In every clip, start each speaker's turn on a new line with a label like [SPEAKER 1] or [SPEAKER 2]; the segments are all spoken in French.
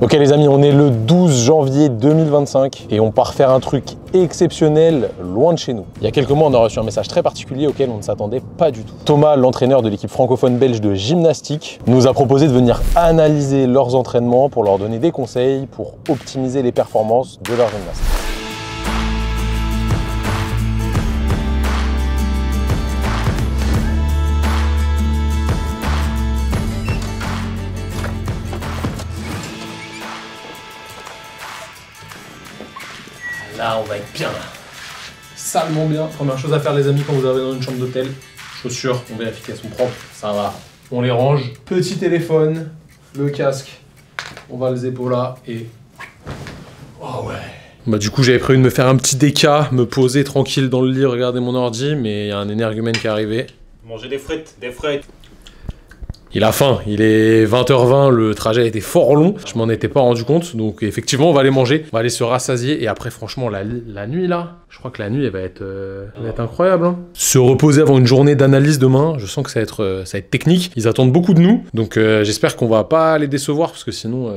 [SPEAKER 1] Ok les amis, on est le 12 janvier 2025 et on part faire un truc exceptionnel loin de chez nous. Il y a quelques mois, on a reçu un message très particulier auquel on ne s'attendait pas du tout. Thomas, l'entraîneur de l'équipe francophone belge de gymnastique, nous a proposé de venir analyser leurs entraînements pour leur donner des conseils pour optimiser les performances de leurs gymnastes. Là, on va être bien. Salement bien. Première chose à faire, les amis, quand vous arrivez dans une chambre d'hôtel, chaussures, on vérifie qu'elles sont propres. Ça va. On les range. Petit téléphone, le casque. On va les épaules là et... Oh ouais. Bah du coup, j'avais prévu de me faire un petit déca, me poser tranquille dans le lit, regarder mon ordi, mais il y a un énergumène qui est arrivé.
[SPEAKER 2] Manger des frites, des frites.
[SPEAKER 1] Il a faim, il est 20h20, le trajet a été fort long, je m'en étais pas rendu compte, donc effectivement on va aller manger, on va aller se rassasier, et après franchement la nuit là, je crois que la nuit elle va être incroyable. Hein. Se reposer avant une journée d'analyse demain, je sens que ça va être technique, ils attendent beaucoup de nous, donc j'espère qu'on va pas les décevoir, parce que sinon,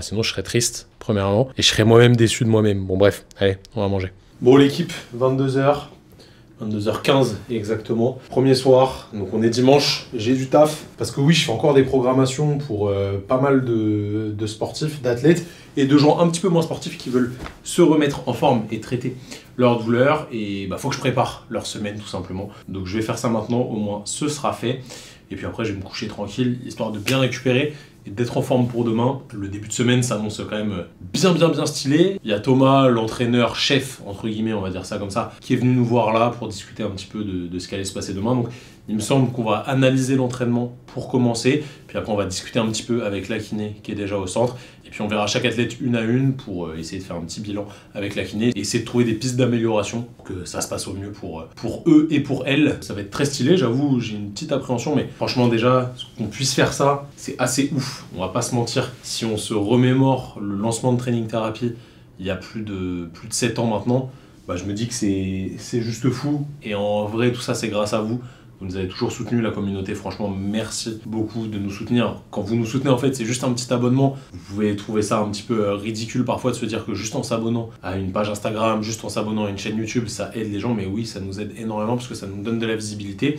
[SPEAKER 1] sinon je serais triste, premièrement, et je serais moi-même déçu de moi-même. Bon bref, allez, on va manger. Bon l'équipe, 22h15 exactement. Premier soir, donc on est dimanche, j'ai du taf. Parce que oui, je fais encore des programmations pour pas mal de sportifs, d'athlètes et de gens un petit peu moins sportifs qui veulent se remettre en forme et traiter leurs douleurs. Et faut que je prépare leur semaine tout simplement. Donc je vais faire ça maintenant, au moins ce sera fait. Et puis après je vais me coucher tranquille, histoire de bien récupérer et d'être en forme pour demain. Le début de semaine s'annonce quand même bien stylé. Il y a Thomas, l'entraîneur chef, entre guillemets, on va dire ça comme ça, qui est venu nous voir là pour discuter un petit peu de ce qui allait se passer demain. Donc il me semble qu'on va analyser l'entraînement pour commencer, puis après on va discuter un petit peu avec la kiné qui est déjà au centre, et puis on verra chaque athlète une à une pour essayer de faire un petit bilan avec la kiné, et essayer de trouver des pistes d'amélioration pour que ça se passe au mieux pour eux et pour elles. Ça va être très stylé, j'avoue, j'ai une petite appréhension, mais franchement déjà, qu'on puisse faire ça, c'est assez ouf, on va pas se mentir. Si on se remémore le lancement de Training Therapy il y a plus de 7 ans maintenant, je me dis que c'est juste fou, et en vrai tout ça c'est grâce à vous. Vous nous avez toujours soutenu, la communauté, franchement merci beaucoup de nous soutenir. Quand vous nous soutenez en fait c'est juste un petit abonnement. Vous pouvez trouver ça un petit peu ridicule parfois de se dire que juste en s'abonnant à une page Instagram, juste en s'abonnant à une chaîne YouTube, ça aide les gens, mais oui ça nous aide énormément parce que ça nous donne de la visibilité.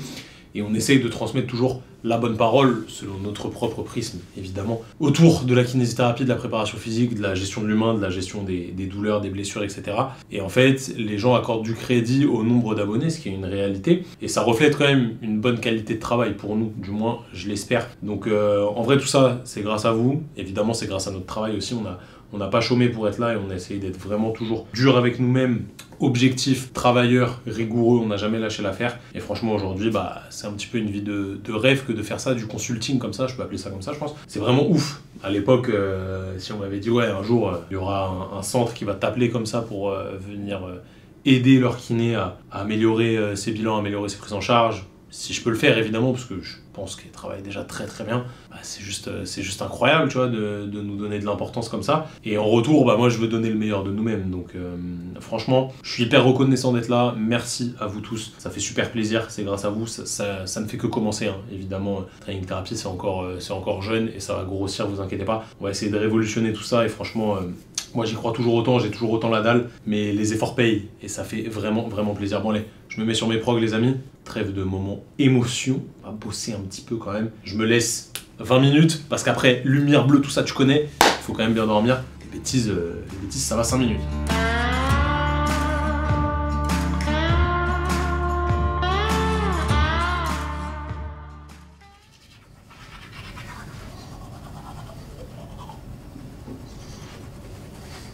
[SPEAKER 1] Et on essaye de transmettre toujours la bonne parole, selon notre propre prisme, évidemment, autour de la kinésithérapie, de la préparation physique, de la gestion de l'humain, de la gestion des douleurs, des blessures, etc. Et en fait, les gens accordent du crédit au nombre d'abonnés, ce qui est une réalité. Et ça reflète quand même une bonne qualité de travail pour nous, du moins, je l'espère. Donc, en vrai, tout ça, c'est grâce à vous. Évidemment, c'est grâce à notre travail aussi. On n'a pas chômé pour être là et on a essayé d'être vraiment toujours dur avec nous-mêmes, objectif, travailleur, rigoureux, on n'a jamais lâché l'affaire. Et franchement aujourd'hui, c'est un petit peu une vie de rêve que de faire ça, du consulting comme ça, je peux appeler ça comme ça je pense. C'est vraiment ouf. À l'époque, si on m'avait dit ouais un jour il y aura un centre qui va t'appeler comme ça pour venir aider leur kiné à améliorer ses bilans, à améliorer ses prises en charge. Si je peux le faire évidemment, parce que je pense qu'il travaille déjà très bien, c'est juste incroyable, tu vois, de nous donner de l'importance comme ça. Et en retour, moi je veux donner le meilleur de nous-mêmes. Donc franchement, je suis hyper reconnaissant d'être là. Merci à vous tous. Ça fait super plaisir, c'est grâce à vous. Ça ne fait que commencer, hein. Évidemment, Training Therapy c'est encore jeune et ça va grossir, vous inquiétez pas. On va essayer de révolutionner tout ça et franchement... moi j'y crois toujours autant, j'ai toujours autant la dalle, mais les efforts payent et ça fait vraiment plaisir. Bon allez, je me mets sur mes progs les amis, trêve de moments émotion, on va bosser un petit peu quand même. Je me laisse 20 minutes, parce qu'après, lumière bleue, tout ça tu connais, il faut quand même bien dormir. Les bêtises ça va 5 minutes.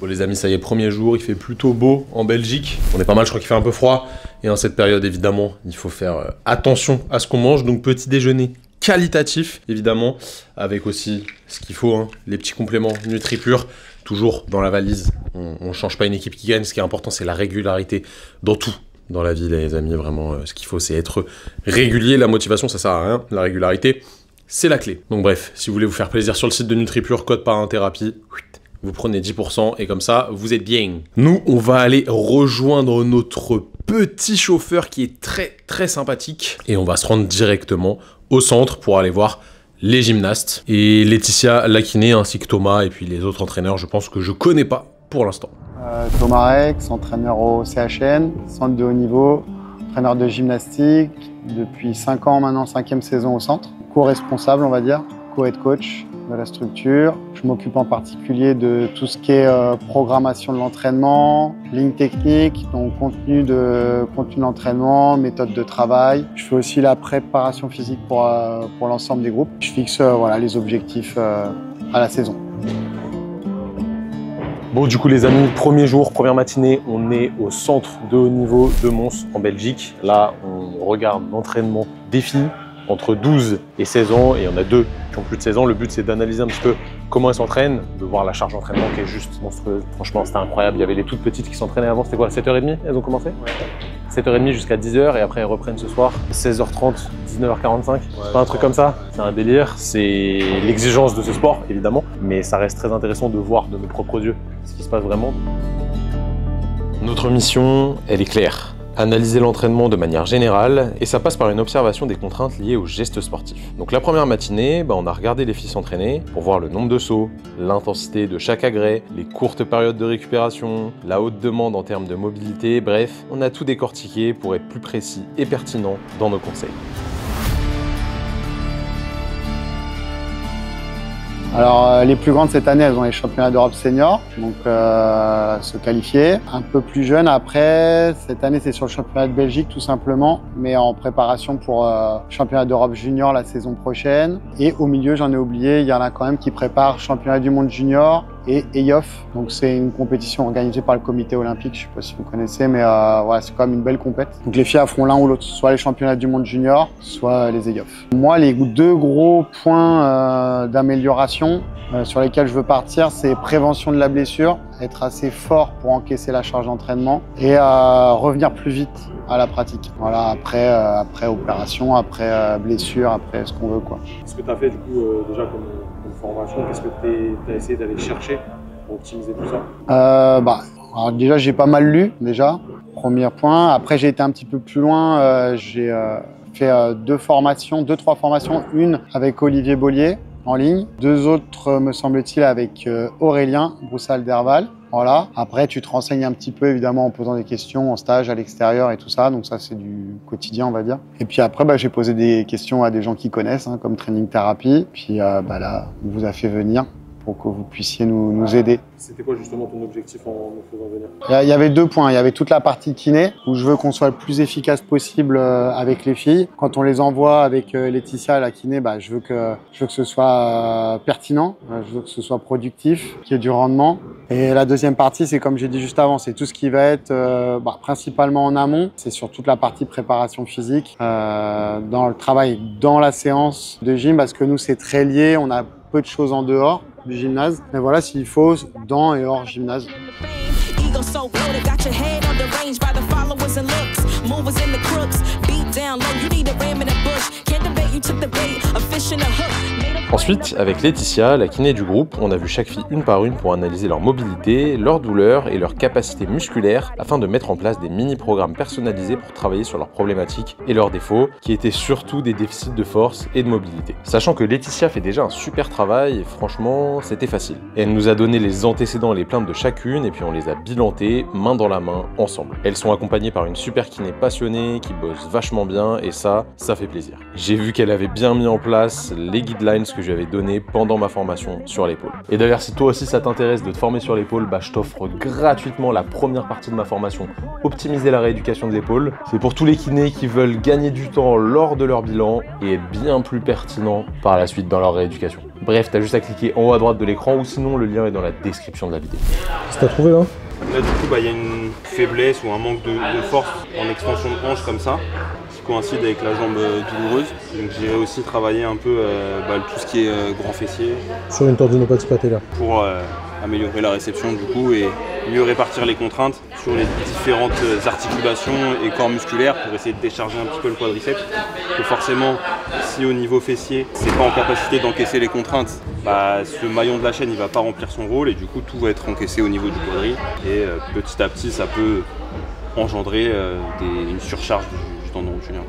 [SPEAKER 1] Bon les amis, ça y est, premier jour, il fait plutôt beau en Belgique. On est pas mal, je crois qu'il fait un peu froid. Et en cette période, évidemment, il faut faire attention à ce qu'on mange. Donc petit déjeuner qualitatif, évidemment, avec aussi ce qu'il faut, hein, les petits compléments NutriPure, toujours dans la valise. On change pas une équipe qui gagne, ce qui est important, c'est la régularité dans tout. Dans la vie, les amis, vraiment, ce qu'il faut, c'est être régulier. La motivation, ça sert à rien. La régularité, c'est la clé. Donc bref, si vous voulez vous faire plaisir sur le site de NutriPure, code Parrain-Thérapie, vous prenez 10% et comme ça, vous êtes bien. Nous, on va aller rejoindre notre petit chauffeur qui est très sympathique et on va se rendre directement au centre pour aller voir les gymnastes, et Laetitia, la kiné, ainsi que Thomas, et puis les autres entraîneurs, je pense que je connais pas pour l'instant.
[SPEAKER 3] Thomas Rex, entraîneur au CHN, centre de haut niveau, entraîneur de gymnastique, depuis 5 ans maintenant, 5e saison au centre, co-responsable on va dire, co-head coach de la structure. Je m'occupe en particulier de tout ce qui est programmation de l'entraînement, ligne technique, donc contenu de l'entraînement, méthode de travail. Je fais aussi la préparation physique pour l'ensemble des groupes. Je fixe voilà, les objectifs à la saison.
[SPEAKER 1] Bon, du coup les amis, premier jour, première matinée, on est au centre de haut niveau de Mons en Belgique. Là, on regarde l'entraînement des filles entre 12 et 16 ans, et il y en a 2 qui ont plus de 16 ans. Le but, c'est d'analyser un petit peu comment elles s'entraînent, de voir la charge d'entraînement qui est juste monstrueuse. Franchement, c'était incroyable. Il y avait les toutes petites qui s'entraînaient avant, c'était quoi, 7h30 elles ont commencé? Ouais. 7h30 jusqu'à 10h, et après elles reprennent ce soir 16h30, 19h45, ouais, pas un truc comme ça. C'est un délire, c'est l'exigence de ce sport évidemment, mais ça reste très intéressant de voir de nos propres yeux ce qui se passe vraiment. Notre mission, elle est claire. Analyser l'entraînement de manière générale, et ça passe par une observation des contraintes liées aux gestes sportifs. Donc la première matinée, on a regardé les filles s'entraîner pour voir le nombre de sauts, l'intensité de chaque agrès, les courtes périodes de récupération, la haute demande en termes de mobilité, bref, on a tout décortiqué pour être plus précis et pertinent dans nos conseils.
[SPEAKER 3] Alors les plus grandes cette année, elles ont les championnats d'Europe senior, donc se qualifier. Un peu plus jeunes après, cette année c'est sur le championnat de Belgique tout simplement, mais en préparation pour championnat d'Europe junior la saison prochaine. Et au milieu, j'en ai oublié, il y en a quand même qui préparent championnat du monde junior et EIOF. Donc c'est une compétition organisée par le comité olympique, je sais pas si vous connaissez, mais voilà, c'est quand même une belle compète. Donc les filles affrontent l'un ou l'autre, soit les championnats du monde junior, soit les EIOF. Moi, les 2 gros points d'amélioration sur lesquels je veux partir, c'est prévention de la blessure, être assez fort pour encaisser la charge d'entraînement et revenir plus vite à la pratique. Voilà, après opération, après blessure, après ce qu'on veut, quoi.
[SPEAKER 1] Ce que tu as fait du coup déjà comme formation, qu'est-ce que tu as essayé d'aller chercher pour optimiser tout ça?
[SPEAKER 3] Alors déjà, j'ai pas mal lu déjà, premier point. Après, j'ai été un petit peu plus loin, j'ai fait 2-3 formations, une avec Olivier Bollier en ligne, 2 autres me semble-t-il avec Aurélien Broussal-Derval. Voilà. Après, tu te renseignes un petit peu évidemment en posant des questions en stage à l'extérieur et tout ça, donc ça c'est du quotidien on va dire. Et puis après, j'ai posé des questions à des gens qui connaissent, comme Training Therapy. Puis là, on vous a fait venir pour que vous puissiez nous aider.
[SPEAKER 1] C'était quoi justement ton objectif en me faisant venir?
[SPEAKER 3] Il y avait 2 points. Il y avait toute la partie kiné, où je veux qu'on soit le plus efficace possible avec les filles. Quand on les envoie avec Laetitia à la kiné, je veux que ce soit pertinent, je veux que ce soit productif, qu'il y ait du rendement. Et la deuxième partie, c'est comme j'ai dit juste avant, c'est tout ce qui va être principalement en amont. C'est sur toute la partie préparation physique, dans le travail, dans la séance de gym, parce que nous, c'est très lié. On a peu de choses en dehors du gymnase, mais voilà, s'il faut, dans et hors gymnase.
[SPEAKER 1] Ensuite, avec Laetitia, la kiné du groupe, on a vu chaque fille une par une pour analyser leur mobilité, leur douleur et leur capacité musculaire afin de mettre en place des mini-programmes personnalisés pour travailler sur leurs problématiques et leurs défauts, qui étaient surtout des déficits de force et de mobilité. Sachant que Laetitia fait déjà un super travail et franchement, c'était facile. Et elle nous a donné les antécédents et les plaintes de chacune et puis on les a bilantées main dans la main ensemble. Elles sont accompagnées par une super kiné passionnée qui bosse vachement bien et ça fait plaisir. J'ai vu qu'elle avait bien mis en place les guidelines que je lui avais donné pendant ma formation sur l'épaule. Et d'ailleurs, si toi aussi ça t'intéresse de te former sur l'épaule, je t'offre gratuitement la première partie de ma formation Optimiser la rééducation de l'épaule. C'est pour tous les kinés qui veulent gagner du temps lors de leur bilan et être bien plus pertinents par la suite dans leur rééducation. Bref, t'as juste à cliquer en haut à droite de l'écran ou sinon le lien est dans la description de la vidéo.
[SPEAKER 4] Qu'est-ce que t'as trouvé là?
[SPEAKER 2] Là du coup il y a une faiblesse ou un manque de force en extension de hanche comme ça, qui coïncide avec la jambe douloureuse. Donc j'ai aussi travaillé un peu tout ce qui est grand fessier.
[SPEAKER 4] Sur une tendinopathie patellaire.
[SPEAKER 2] Pour améliorer la réception du coup et mieux répartir les contraintes sur les différentes articulations et corps musculaires pour essayer de décharger un petit peu le quadriceps. Que forcément, si au niveau fessier, c'est pas en capacité d'encaisser les contraintes, ce maillon de la chaîne il va pas remplir son rôle et du coup tout va être encaissé au niveau du quadri et petit à petit ça peut engendrer une surcharge du tendon rotulien.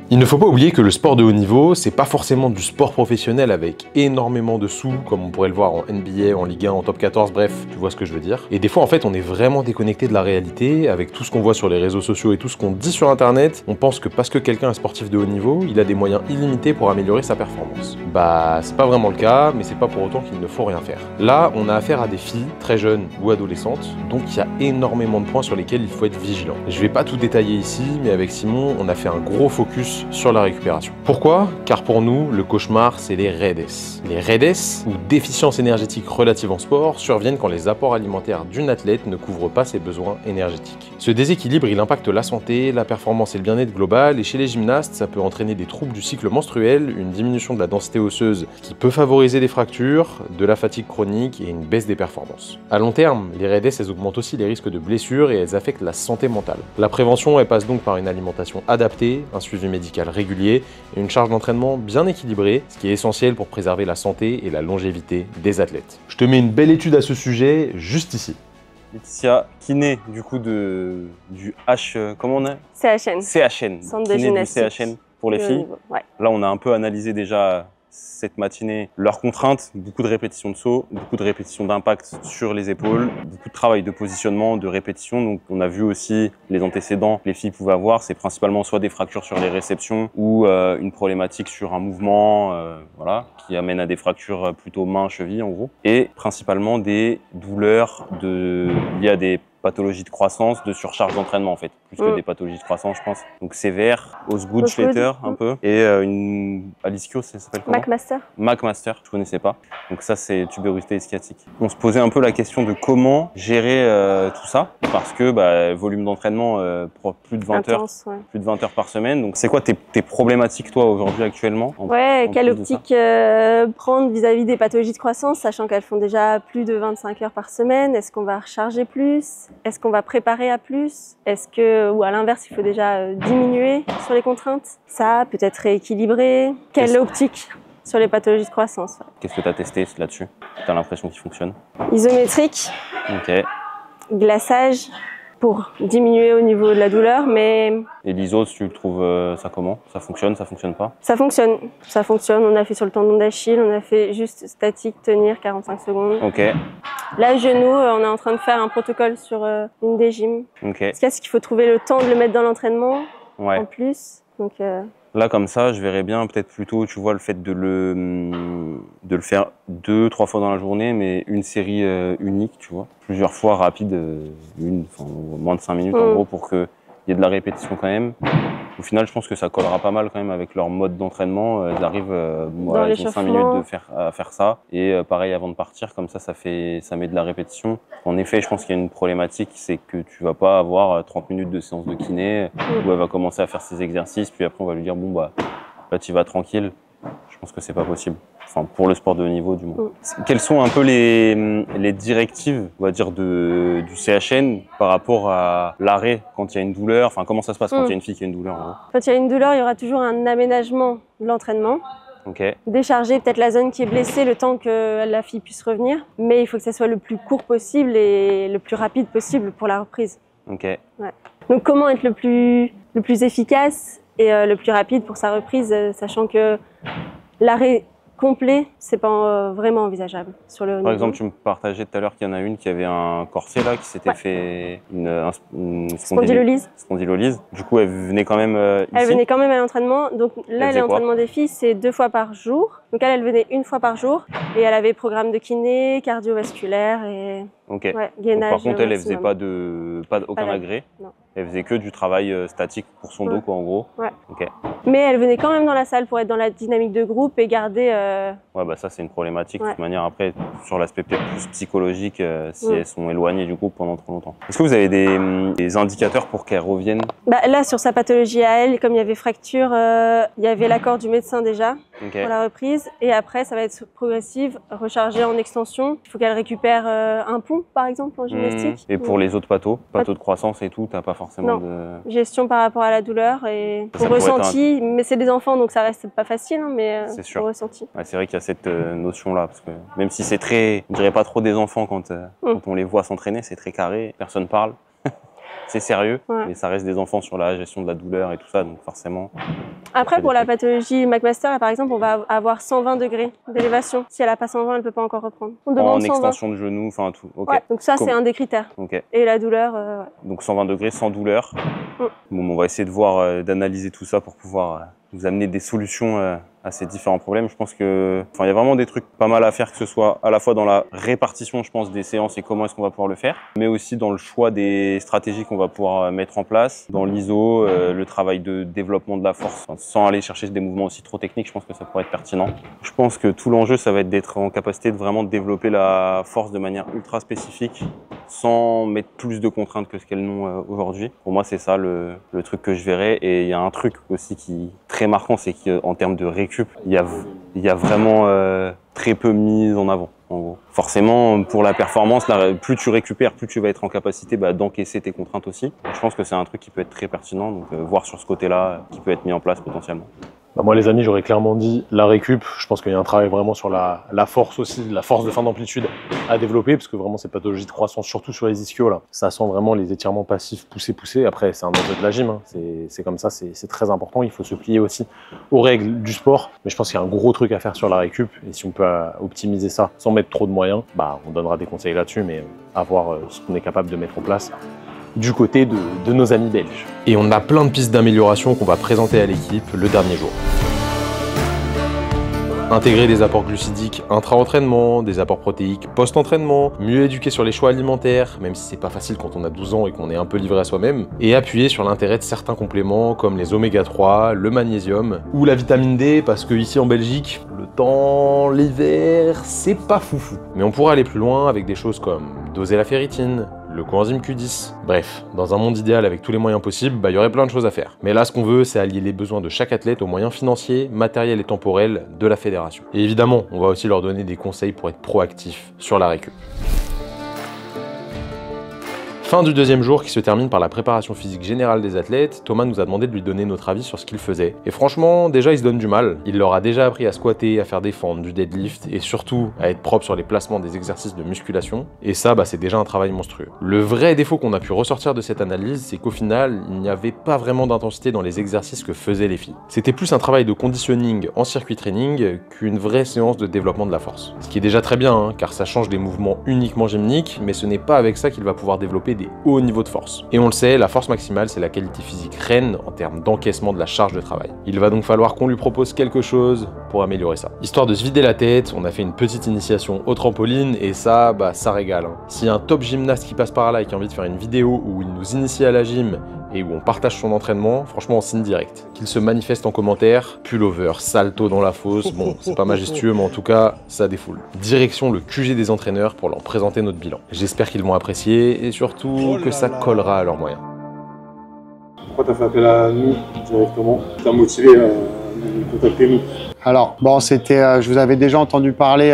[SPEAKER 5] Il ne faut pas oublier que le sport de haut niveau, c'est pas forcément du sport professionnel avec énormément de sous, comme on pourrait le voir en NBA, en Ligue 1, en Top 14, bref, tu vois ce que je veux dire. Et des fois, en fait, on est vraiment déconnecté de la réalité, avec tout ce qu'on voit sur les réseaux sociaux et tout ce qu'on dit sur Internet, on pense que parce que quelqu'un est sportif de haut niveau, il a des moyens illimités pour améliorer sa performance. Bah, c'est pas vraiment le cas, mais c'est pas pour autant qu'il ne faut rien faire. Là, on a affaire à des filles, très jeunes ou adolescentes, donc il y a énormément de points sur lesquels il faut être vigilant. Je vais pas tout détailler ici, mais avec Simon, on a fait un gros focus sur la récupération. Pourquoi? Car pour nous, le cauchemar, c'est les REDES. Les REDES, ou déficiences énergétiques relatives en sport, surviennent quand les apports alimentaires d'une athlète ne couvrent pas ses besoins énergétiques. Ce déséquilibre, il impacte la santé, la performance et le bien-être global, et chez les gymnastes, ça peut entraîner des troubles du cycle menstruel, une diminution de la densité osseuse qui peut favoriser des fractures, de la fatigue chronique et une baisse des performances. À long terme, les REDES, elles augmentent aussi les risques de blessures et elles affectent la santé mentale. La prévention, elle passe donc par une alimentation adaptée, un suivi médical régulier et une charge d'entraînement bien équilibrée, ce qui est essentiel pour préserver la santé et la longévité des athlètes. Je te mets une belle étude à ce sujet juste ici.
[SPEAKER 2] Laetitia, kiné du coup du comment on est
[SPEAKER 6] CHN.
[SPEAKER 2] CHN.
[SPEAKER 6] Centre de
[SPEAKER 2] Kiné
[SPEAKER 6] gymnastique.
[SPEAKER 2] du CHN pour les filles.
[SPEAKER 6] Ouais.
[SPEAKER 2] Là, on a un peu analysé déjà cette matinée leurs contraintes, beaucoup de répétitions de sauts, beaucoup de répétitions d'impact sur les épaules, beaucoup de travail de positionnement, de répétition. Donc on a vu aussi les antécédents que les filles pouvaient avoir, c'est principalement soit des fractures sur les réceptions ou une problématique sur un mouvement voilà, qui amène à des fractures plutôt mains, chevilles en gros, et principalement des douleurs liées à des pathologies de croissance, de surcharge d'entraînement en fait, plus que des pathologies de croissance je pense. Donc sévère, Osgood-Schlatter un peu, et une Aliskio, ça s'appelle comment?
[SPEAKER 6] McMaster.
[SPEAKER 2] McMaster, je connaissais pas. Donc ça c'est tuberosité sciatique. On se posait un peu la question de comment gérer tout ça, parce que volume d'entraînement plus de 20
[SPEAKER 6] Intense,
[SPEAKER 2] heures, plus de 20 heures par semaine. Donc c'est quoi tes problématiques toi aujourd'hui actuellement
[SPEAKER 6] Quelle optique prendre vis-à-vis des pathologies de croissance, sachant qu'elles font déjà plus de 25 heures par semaine? Est-ce qu'on va recharger plus? Est-ce qu'on va préparer à plus? Ou à l'inverse, il faut déjà diminuer sur les contraintes? Ça, peut-être rééquilibrer. Quelle optique sur les pathologies de croissance?
[SPEAKER 2] Qu'est-ce que tu as testé là-dessus? Tu as l'impression qu'il fonctionne?
[SPEAKER 6] Isométrique,
[SPEAKER 2] Ok.
[SPEAKER 6] glaçage pour diminuer au niveau de la douleur, mais...
[SPEAKER 2] Et l'iso, tu le trouves ça comment? Ça fonctionne pas?
[SPEAKER 6] Ça fonctionne, on a fait sur le tendon d'Achille, on a fait juste statique, tenir 45 secondes.
[SPEAKER 2] Ok.
[SPEAKER 6] Là, genou, on est en train de faire un protocole sur une des gyms.
[SPEAKER 2] Ok.
[SPEAKER 6] Parce qu'il faut trouver le temps de le mettre dans l'entraînement en plus. Donc,
[SPEAKER 2] là, comme ça, je verrais bien peut-être plutôt, tu vois, le fait de le faire 2-3 fois dans la journée, mais une série unique, tu vois. Plusieurs fois rapide, moins de 5 minutes en gros, pour qu'il y ait de la répétition quand même. Au final, je pense que ça collera pas mal quand même avec leur mode d'entraînement. Ils arrivent, ils ont 5 minutes à faire ça. Et pareil, avant de partir, comme ça met de la répétition. En effet, je pense qu'il y a une problématique, c'est que tu vas pas avoir 30 minutes de séance de kiné où elle va commencer à faire ses exercices, puis après on va lui dire là tu vas tranquille. Je pense que c'est pas possible. Enfin, pour le sport de haut niveau, du moins. Quelles sont un peu les directives, on va dire, du CHN par rapport à l'arrêt quand il y a une douleur? Enfin, comment ça se passe quand il y a une fille qui a une douleur, en gros?
[SPEAKER 6] Quand il y a une douleur, il y aura toujours un aménagement de l'entraînement.
[SPEAKER 2] Okay.
[SPEAKER 6] Décharger peut-être la zone qui est blessée le temps que la fille puisse revenir. Mais il faut que ça soit le plus court possible et le plus rapide possible pour la reprise.
[SPEAKER 2] Okay.
[SPEAKER 6] Ouais. Donc, comment être le plus efficace et le plus rapide pour sa reprise, sachant que l'arrêt complet, c'est pas vraiment envisageable sur le haut niveau.
[SPEAKER 2] Par exemple, tu me partageais tout à l'heure qu'il y en a une qui avait un corset là, qui s'était fait une spondylolyse. Du coup, elle venait quand même ici.
[SPEAKER 6] Elle venait quand même à l'entraînement. Donc là, l'entraînement des filles, c'est 2 fois par jour. Donc elle venait 1 fois par jour et elle avait programme de kiné, cardiovasculaire et gainage.
[SPEAKER 2] Donc, par contre, elle faisait pas aucun agrès.
[SPEAKER 6] Non.
[SPEAKER 2] Elle faisait que du travail statique pour son dos, quoi, en gros.
[SPEAKER 6] Ouais.
[SPEAKER 2] Okay.
[SPEAKER 6] Mais elle venait quand même dans la salle pour être dans la dynamique de groupe et garder...
[SPEAKER 2] ça, c'est une problématique. De toute manière, après, sur l'aspect peut-être plus psychologique, si elles sont éloignées du groupe pendant trop longtemps. Est-ce que vous avez des indicateurs pour qu'elles reviennent?
[SPEAKER 6] Là, sur sa pathologie à elle, comme il y avait fracture, il y avait l'accord du médecin déjà pour la reprise. Et après, ça va être progressive, rechargée en extension. Il faut qu'elle récupère un pont, par exemple, en gymnastique.
[SPEAKER 2] Et pour les autres pathos de croissance et tout, t'as pas forcément
[SPEAKER 6] gestion par rapport à la douleur et au ressenti. Mais c'est des enfants, donc ça reste pas facile, mais au ressenti.
[SPEAKER 2] Ouais, c'est vrai qu'il y a cette notion-là, parce que même si c'est très, je dirais pas trop des enfants quand on les voit s'entraîner, c'est très carré, personne parle. C'est sérieux, mais ça reste des enfants sur la gestion de la douleur et tout ça, donc forcément,
[SPEAKER 6] Après, pour la pathologie McMaster, là, par exemple, on va avoir 120 degrés d'élévation. Si elle n'a pas 120, elle ne peut pas encore reprendre. On demande
[SPEAKER 2] En
[SPEAKER 6] 120.
[SPEAKER 2] extension de genou, enfin tout. Ok.
[SPEAKER 6] Ouais, donc ça, c'est un des critères.
[SPEAKER 2] Ok.
[SPEAKER 6] Et la douleur,
[SPEAKER 2] Donc 120 degrés sans douleur. Bon, on va essayer de voir, d'analyser tout ça pour pouvoir vous amener des solutions à ces différents problèmes. Je pense que, il y a vraiment des trucs pas mal à faire, que ce soit à la fois dans la répartition, je pense, des séances et comment est-ce qu'on va pouvoir le faire, mais aussi dans le choix des stratégies qu'on va pouvoir mettre en place, dans l'ISO, le travail de développement de la force, sans aller chercher des mouvements aussi trop techniques. Je pense que ça pourrait être pertinent. Je pense que tout l'enjeu, ça va être d'être en capacité de vraiment développer la force de manière ultra spécifique, sans mettre plus de contraintes que ce qu'elles n'ont aujourd'hui. Pour moi, c'est ça le truc que je verrai. Et il y a un truc aussi qui est très marquant, c'est qu'en termes de récup, il y a vraiment très peu mis en avant. En gros. Forcément, pour la performance, là, plus tu récupères, plus tu vas être en capacité d'encaisser tes contraintes aussi. Je pense que c'est un truc qui peut être très pertinent, donc voir sur ce côté-là, qui peut être mis en place potentiellement.
[SPEAKER 5] Bah moi les amis, j'aurais clairement dit la récup. Je pense qu'il y a un travail vraiment sur la force aussi, la force de fin d'amplitude à développer, parce que vraiment ces pathologies de croissance, surtout sur les ischios là, ça sent vraiment les étirements passifs poussés. Après c'est un enjeu de la gym, hein. C'est comme ça, c'est très important. Il faut se plier aussi aux règles du sport, mais je pense qu'il y a un gros truc à faire sur la récup, et si on peut optimiser ça sans mettre trop de moyens, bah on donnera des conseils là-dessus, mais à voir ce qu'on est capable de mettre en place du côté de nos amis belges. Et on a plein de pistes d'amélioration qu'on va présenter à l'équipe le dernier jour. Intégrer des apports glucidiques intra-entraînement, des apports protéiques post-entraînement, mieux éduquer sur les choix alimentaires, même si c'est pas facile quand on a 12 ans et qu'on est un peu livré à soi-même, et appuyer sur l'intérêt de certains compléments comme les oméga 3, le magnésium ou la vitamine D, parce que ici en Belgique, le temps, l'hiver, c'est pas foufou. Mais on pourra aller plus loin avec des choses comme doser la ferritine, le coenzyme Q10. Bref, dans un monde idéal avec tous les moyens possibles, il y aurait plein de choses à faire. Mais là, ce qu'on veut, c'est allier les besoins de chaque athlète aux moyens financiers, matériels et temporels de la fédération. Et évidemment, on va aussi leur donner des conseils pour être proactifs sur la récup. Fin du deuxième jour qui se termine par la préparation physique générale des athlètes, Thomas nous a demandé de lui donner notre avis sur ce qu'il faisait. Et franchement, déjà il se donne du mal. Il leur a déjà appris à squatter, à faire des fentes, du deadlift et surtout à être propre sur les placements des exercices de musculation. Et ça, c'est déjà un travail monstrueux. Le vrai défaut qu'on a pu ressortir de cette analyse, c'est qu'au final, il n'y avait pas vraiment d'intensité dans les exercices que faisaient les filles. C'était plus un travail de conditioning en circuit training qu'une vraie séance de développement de la force. Ce qui est déjà très bien, hein, car ça change des mouvements uniquement gymniques, mais ce n'est pas avec ça qu'il va pouvoir développer des hauts niveaux de force. Et on le sait, la force maximale, c'est la qualité physique reine en termes d'encaissement de la charge de travail. Il va donc falloir qu'on lui propose quelque chose pour améliorer ça. Histoire de se vider la tête, on a fait une petite initiation au trampoline et ça, ça régale. Hein. S'il y a un top gymnaste qui passe par là et qui a envie de faire une vidéo où il nous initie à la gym et où on partage son entraînement, franchement on signe direct. Qu'il se manifeste en commentaire, pullover, salto dans la fosse, bon c'est pas majestueux mais en tout cas ça défoule. Direction le QG des entraîneurs pour leur présenter notre bilan. J'espère qu'ils vont apprécier et surtout que ça collera à leurs moyens.
[SPEAKER 1] Pourquoi t'as fait appel à nous directement? T'as motivé à nous contacter nous?
[SPEAKER 3] Alors, bon, c'était, je vous avais déjà entendu parler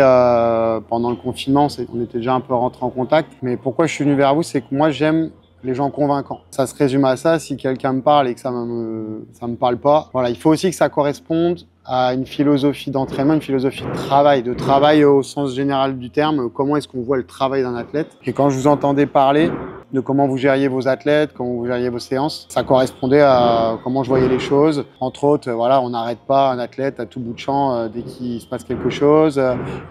[SPEAKER 3] pendant le confinement, on était déjà un peu rentrés en contact, mais pourquoi je suis venu vers vous, c'est que moi j'aime les gens convaincants. Ça se résume à ça, si quelqu'un me parle et que ça me parle pas, voilà, il faut aussi que ça corresponde à une philosophie d'entraînement, une philosophie de travail au sens général du terme, comment est-ce qu'on voit le travail d'un athlète. Et quand je vous entendais parler de comment vous gériez vos athlètes, comment vous gériez vos séances, ça correspondait à comment je voyais les choses. Entre autres, voilà, on n'arrête pas un athlète à tout bout de champ dès qu'il se passe quelque chose.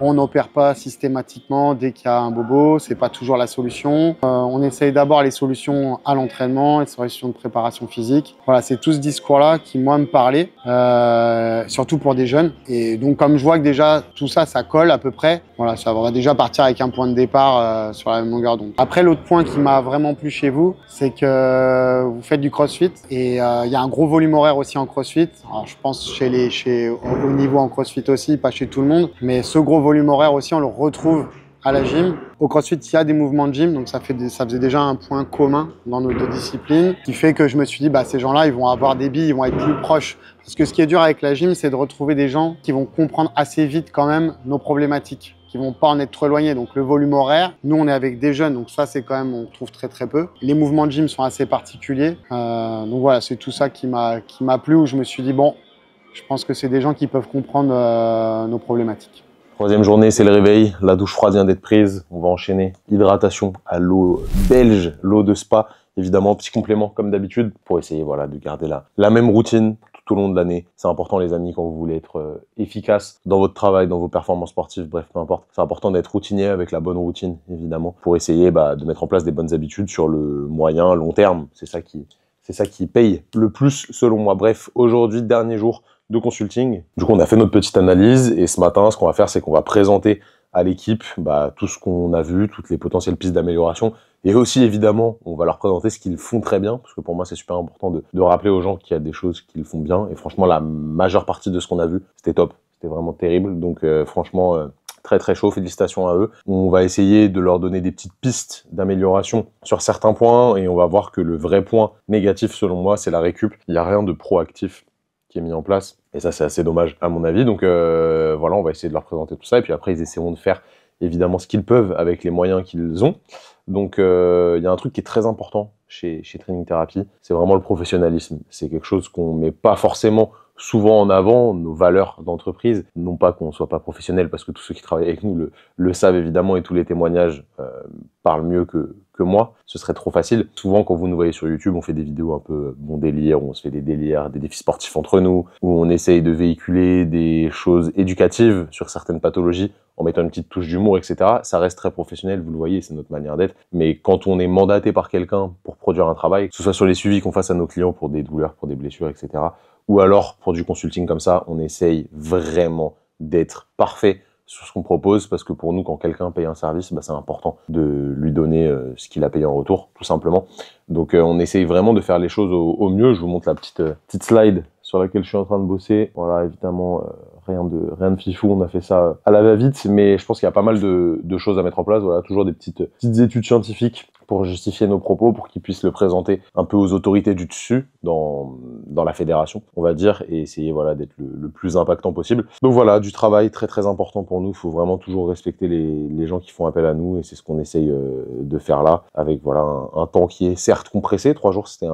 [SPEAKER 3] On n'opère pas systématiquement dès qu'il y a un bobo, c'est pas toujours la solution. On essaye d'abord les solutions à l'entraînement, les solutions de préparation physique. Voilà, c'est tout ce discours-là qui, moi, me parlait, surtout pour des jeunes. Et donc, comme je vois que déjà, tout ça, ça colle à peu près, voilà, ça va déjà partir avec un point de départ sur la même longueur d'onde. Après, l'autre point qui m'a vraiment plu chez vous, c'est que vous faites du crossfit et il y a un gros volume horaire aussi en crossfit. Alors, je pense au niveau en crossfit aussi, pas chez tout le monde, mais ce gros volume horaire aussi, on le retrouve à la gym. Au CrossFit, il y a des mouvements de gym, donc ça faisait déjà un point commun dans nos deux disciplines, qui fait que je me suis dit, ces gens-là, ils vont avoir des billes, ils vont être plus proches. Parce que ce qui est dur avec la gym, c'est de retrouver des gens qui vont comprendre assez vite quand même nos problématiques, qui vont pas en être trop éloignés. Donc le volume horaire, nous on est avec des jeunes, donc ça c'est quand même, on trouve très très peu. Les mouvements de gym sont assez particuliers, donc voilà, c'est tout ça qui m'a plu, où je me suis dit, bon, je pense que c'est des gens qui peuvent comprendre nos problématiques.
[SPEAKER 5] Troisième journée, c'est le réveil. La douche froide vient d'être prise. On va enchaîner hydratation à l'eau belge, l'eau de spa. Évidemment, petit complément comme d'habitude pour essayer de garder la même routine tout au long de l'année. C'est important les amis quand vous voulez être efficace dans votre travail, dans vos performances sportives, bref, peu importe. C'est important d'être routinier avec la bonne routine, évidemment, pour essayer de mettre en place des bonnes habitudes sur le moyen, long terme. C'est ça qui paye le plus selon moi. Bref, aujourd'hui, dernier jour de consulting. Du coup, on a fait notre petite analyse et ce matin, ce qu'on va faire, c'est qu'on va présenter à l'équipe tout ce qu'on a vu, toutes les potentielles pistes d'amélioration. Et aussi, évidemment, on va leur présenter ce qu'ils font très bien, parce que pour moi, c'est super important de rappeler aux gens qu'il y a des choses qu'ils font bien. Et franchement, la majeure partie de ce qu'on a vu, c'était top. C'était vraiment terrible. Donc, franchement, très très chaud. Félicitations à eux. On va essayer de leur donner des petites pistes d'amélioration sur certains points. Et on va voir que le vrai point négatif, selon moi, c'est la récup. Il n'y a rien de proactif qui est mis en place. Et ça, c'est assez dommage, à mon avis. Donc, voilà, on va essayer de leur présenter tout ça. Et puis après, ils essaieront de faire évidemment ce qu'ils peuvent avec les moyens qu'ils ont. Donc, il y a un truc qui est très important chez Training Therapy, c'est vraiment le professionnalisme. C'est quelque chose qu'on met pas forcément souvent en avant, nos valeurs d'entreprise. Non pas qu'on soit pas professionnel, parce que tous ceux qui travaillent avec nous le savent évidemment, et tous les témoignages parlent mieux que moi. Ce serait trop facile. Souvent, quand vous nous voyez sur YouTube, on fait des vidéos un peu bon délire, où on se fait des délires, des défis sportifs entre nous, où on essaye de véhiculer des choses éducatives sur certaines pathologies, en mettant une petite touche d'humour, etc. Ça reste très professionnel, vous le voyez, c'est notre manière d'être. Mais quand on est mandaté par quelqu'un pour produire un travail, que ce soit sur les suivis qu'on fasse à nos clients pour des douleurs, pour des blessures, etc., ou alors pour du consulting comme ça, on essaye vraiment d'être parfait sur ce qu'on propose, parce que pour nous, quand quelqu'un paye un service, c'est important de lui donner ce qu'il a payé en retour, tout simplement. Donc on essaye vraiment de faire les choses au mieux. Je vous montre la petite slide sur laquelle je suis en train de bosser. Voilà, évidemment, rien de fifou, on a fait ça à la va-vite, mais je pense qu'il y a pas mal de choses à mettre en place. Voilà, toujours des petites études scientifiques pour justifier nos propos, pour qu'ils puissent le présenter un peu aux autorités du dessus, dans la fédération, on va dire, et essayer voilà, d'être le plus impactant possible. Donc voilà, du travail très très important pour nous. Il faut vraiment toujours respecter les gens qui font appel à nous, et c'est ce qu'on essaye de faire là, avec voilà un temps qui est certes compressé. 3 jours, c'était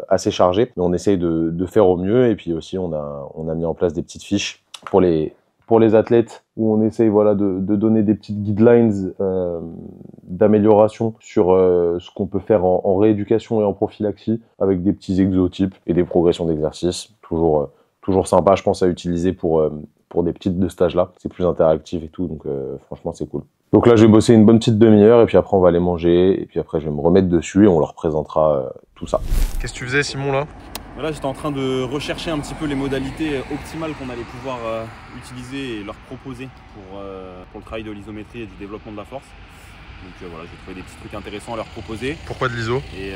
[SPEAKER 5] assez chargé, mais on essaye de faire au mieux. Et puis aussi, on a mis en place des petites fiches pour les athlètes, où on essaye voilà, de donner des petites guidelines d'amélioration sur ce qu'on peut faire en rééducation et en prophylaxie, avec des petits exotypes et des progressions d'exercice. Toujours sympa, je pense, à utiliser pour des petites de stage là. C'est plus interactif et tout, donc franchement, c'est cool. Donc là, je vais bosser une bonne petite demi-heure, et puis après, on va aller manger, et puis après, je vais me remettre dessus et on leur présentera tout ça. Qu'est-ce que tu faisais, Simon, là ?
[SPEAKER 2] Là, j'étais en train de rechercher un petit peu les modalités optimales qu'on allait pouvoir utiliser et leur proposer pour le travail de l'isométrie et du développement de la force. Donc voilà, j'ai trouvé des petits trucs intéressants à leur proposer.
[SPEAKER 1] Pourquoi de l'iso ?
[SPEAKER 2] Et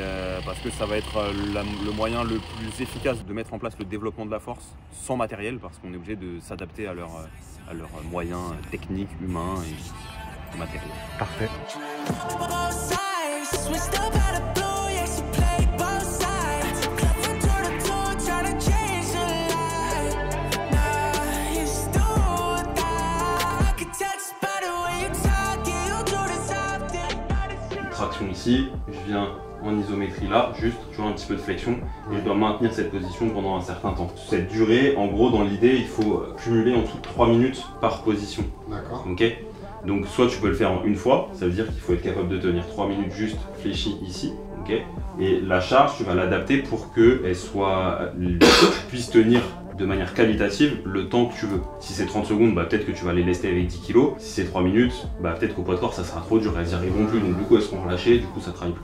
[SPEAKER 2] parce que ça va être le moyen le plus efficace de mettre en place le développement de la force sans matériel, parce qu'on est obligé de s'adapter à leurs moyens techniques, humains et matériels.
[SPEAKER 1] Parfait.
[SPEAKER 2] Traction ici, je viens en isométrie là, juste, tu vois, un petit peu de flexion, et je dois maintenir cette position pendant un certain temps. Cette durée, en gros, dans l'idée, il faut cumuler en dessous de 3 minutes par position. D'accord. Ok. Donc soit tu peux le faire en une fois, ça veut dire qu'il faut être capable de tenir 3 minutes juste fléchi ici, ok. Et la charge, tu vas l'adapter pour qu'elle puisse tenir de manière qualitative le temps que tu veux. Si c'est 30 secondes, peut-être que tu vas les lester avec 10 kg. Si c'est 3 minutes, peut-être qu'au poids de corps ça sera trop dur, elles n'y arriveront plus, donc du coup elles seront relâchées, du coup ça travaille plus.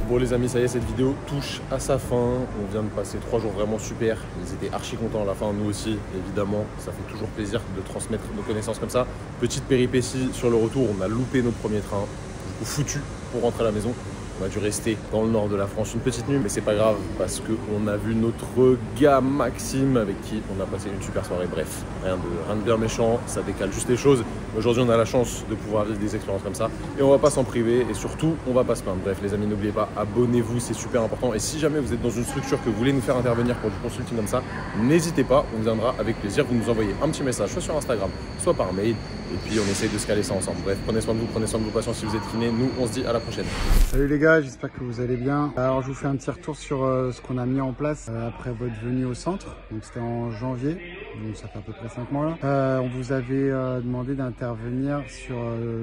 [SPEAKER 1] Bon les amis, ça y est, cette vidéo touche à sa fin. On vient de passer 3 jours vraiment super. Ils étaient archi contents à la fin, nous aussi, évidemment. Ça fait toujours plaisir de transmettre nos connaissances comme ça. Petite péripétie sur le retour, on a loupé nos premiers trains. Du coup foutu pour rentrer à la maison. On a dû rester dans le nord de la France une petite nuit, mais c'est pas grave parce qu'on a vu notre gars Maxime avec qui on a passé une super soirée. Bref, rien de bien méchant, ça décale juste les choses. Aujourd'hui, on a la chance de pouvoir vivre des expériences comme ça et on va pas s'en priver, et surtout, on va pas se plaindre. Bref, les amis, n'oubliez pas, abonnez-vous, c'est super important. Et si jamais vous êtes dans une structure que vous voulez nous faire intervenir pour du consulting comme ça, n'hésitez pas, on viendra avec plaisir. Vous nous envoyez un petit message, soit sur Instagram, soit par mail, et puis on essaye de se caler ça ensemble. Bref, prenez soin de vous, prenez soin de vos patients si vous êtes kinés. Nous, on se dit à la prochaine.
[SPEAKER 3] Salut les gars, j'espère que vous allez bien. Alors je vous fais un petit retour sur ce qu'on a mis en place après votre venue au centre. Donc c'était en janvier. donc ça fait à peu près 5 mois là. On vous avait demandé d'intervenir sur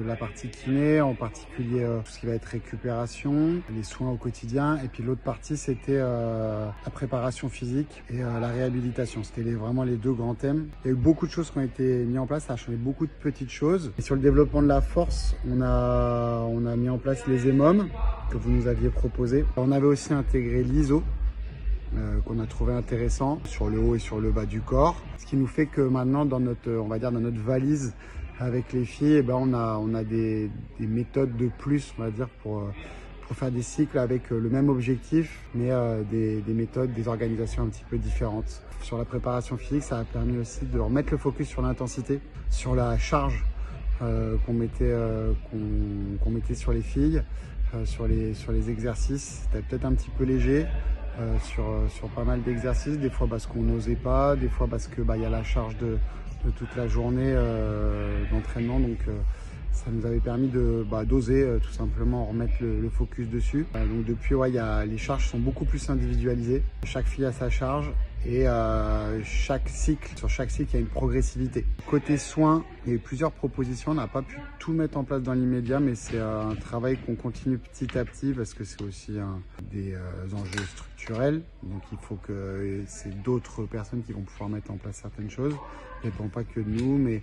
[SPEAKER 3] la partie kiné, en particulier tout ce qui va être récupération, les soins au quotidien, et puis l'autre partie c'était la préparation physique et la réhabilitation. C'était vraiment les deux grands thèmes. Il y a eu beaucoup de choses qui ont été mises en place, ça a changé beaucoup de petites choses. Et sur le développement de la force, on a mis en place les EMOM que vous nous aviez proposé. On avait aussi intégré l'ISO, qu'on a trouvé intéressant sur le haut et sur le bas du corps. Ce qui nous fait que maintenant, dans notre, on va dire, dans notre valise avec les filles, eh ben on a des méthodes de plus, on va dire, pour faire des cycles avec le même objectif, mais des méthodes, des organisations un petit peu différentes. Sur la préparation physique, ça a permis aussi de remettre le focus sur l'intensité, sur la charge qu'on mettait sur les filles, sur les exercices. C'était peut-être un petit peu léger. Sur pas mal d'exercices, des fois parce qu'on n'osait pas, des fois parce que y a la charge de toute la journée d'entraînement, donc ça nous avait permis d'oser tout simplement remettre le focus dessus. Donc depuis, les charges sont beaucoup plus individualisées, chaque fille a sa charge et sur chaque cycle, il y a une progressivité. Côté soins, il y a eu plusieurs propositions, on n'a pas pu tout mettre en place dans l'immédiat, mais c'est un travail qu'on continue petit à petit parce que c'est aussi des enjeux structurels, donc il faut que c'est d'autres personnes qui vont pouvoir mettre en place certaines choses, ne dépend pas que de nous, mais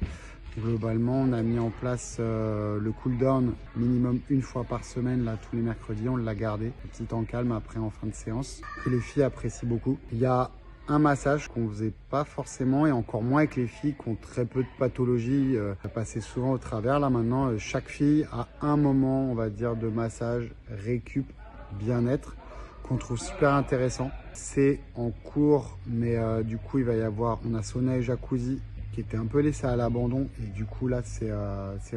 [SPEAKER 3] globalement on a mis en place le cool down minimum une fois par semaine, là tous les mercredis, on l'a gardé, un petit temps calme après en fin de séance, que les filles apprécient beaucoup. Il y a un massage qu'on faisait pas forcément et encore moins avec les filles qui ont très peu de pathologies, ça passait souvent au travers. Là maintenant, chaque fille a un moment, on va dire, de massage, récup, bien-être, qu'on trouve super intéressant. C'est en cours, mais du coup il va y avoir, on a sauna et jacuzzi qui était un peu laissé à l'abandon et du coup là c'est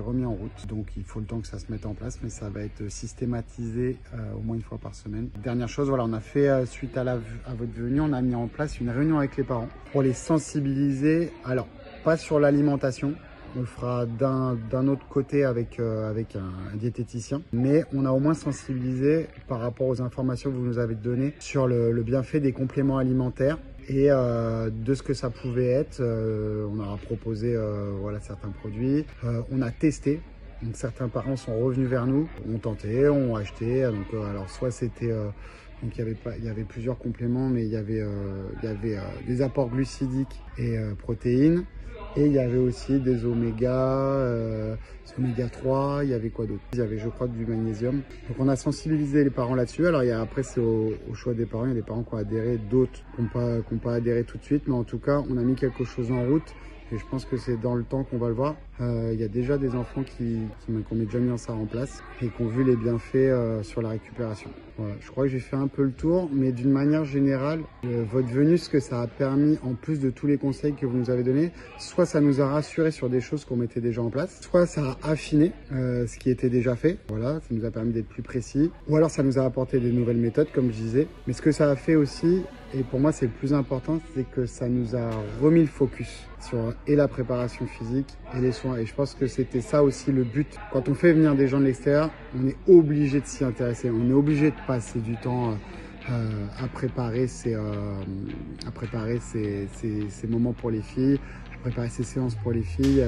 [SPEAKER 3] remis en route, donc il faut le temps que ça se mette en place, mais ça va être systématisé au moins une fois par semaine. Dernière chose, voilà, on a fait suite à votre venue, on a mis en place une réunion avec les parents pour les sensibiliser, alors pas sur l'alimentation, on le fera d'un autre côté avec un diététicien, mais on a au moins sensibilisé par rapport aux informations que vous nous avez données sur le bienfait des compléments alimentaires et de ce que ça pouvait être. On a proposé certains produits, on a testé. Donc certains parents sont revenus vers nous, ont tenté, ont acheté. Donc alors soit c'était donc il y avait plusieurs compléments, mais il y avait des apports glucidiques et protéines. Et il y avait aussi des oméga 3, il y avait quoi d'autre? Il y avait, je crois, du magnésium. Donc on a sensibilisé les parents là-dessus. Alors après c'est au choix des parents, il y a des parents qui ont adhéré, d'autres qui n'ont pas adhéré tout de suite. Mais en tout cas, on a mis quelque chose en route. Et je pense que c'est dans le temps qu'on va le voir. Il y a déjà des enfants qu'on a déjà mis ça en place et qui ont vu les bienfaits sur la récupération. Voilà, je crois que j'ai fait un peu le tour, mais d'une manière générale, votre venue, ce que ça a permis, en plus de tous les conseils que vous nous avez donnés, soit ça nous a rassurés sur des choses qu'on mettait déjà en place, soit ça a affiné ce qui était déjà fait. Voilà, ça nous a permis d'être plus précis. Ou alors ça nous a apporté des nouvelles méthodes, comme je disais. Mais ce que ça a fait aussi, et pour moi c'est le plus important, c'est que ça nous a remis le focus sur la préparation physique et les soins. Et je pense que c'était ça aussi le but. Quand on fait venir des gens de l'extérieur, on est obligé de s'y intéresser. On est obligé de passer du temps à préparer ces moments pour les filles, à préparer ces séances pour les filles.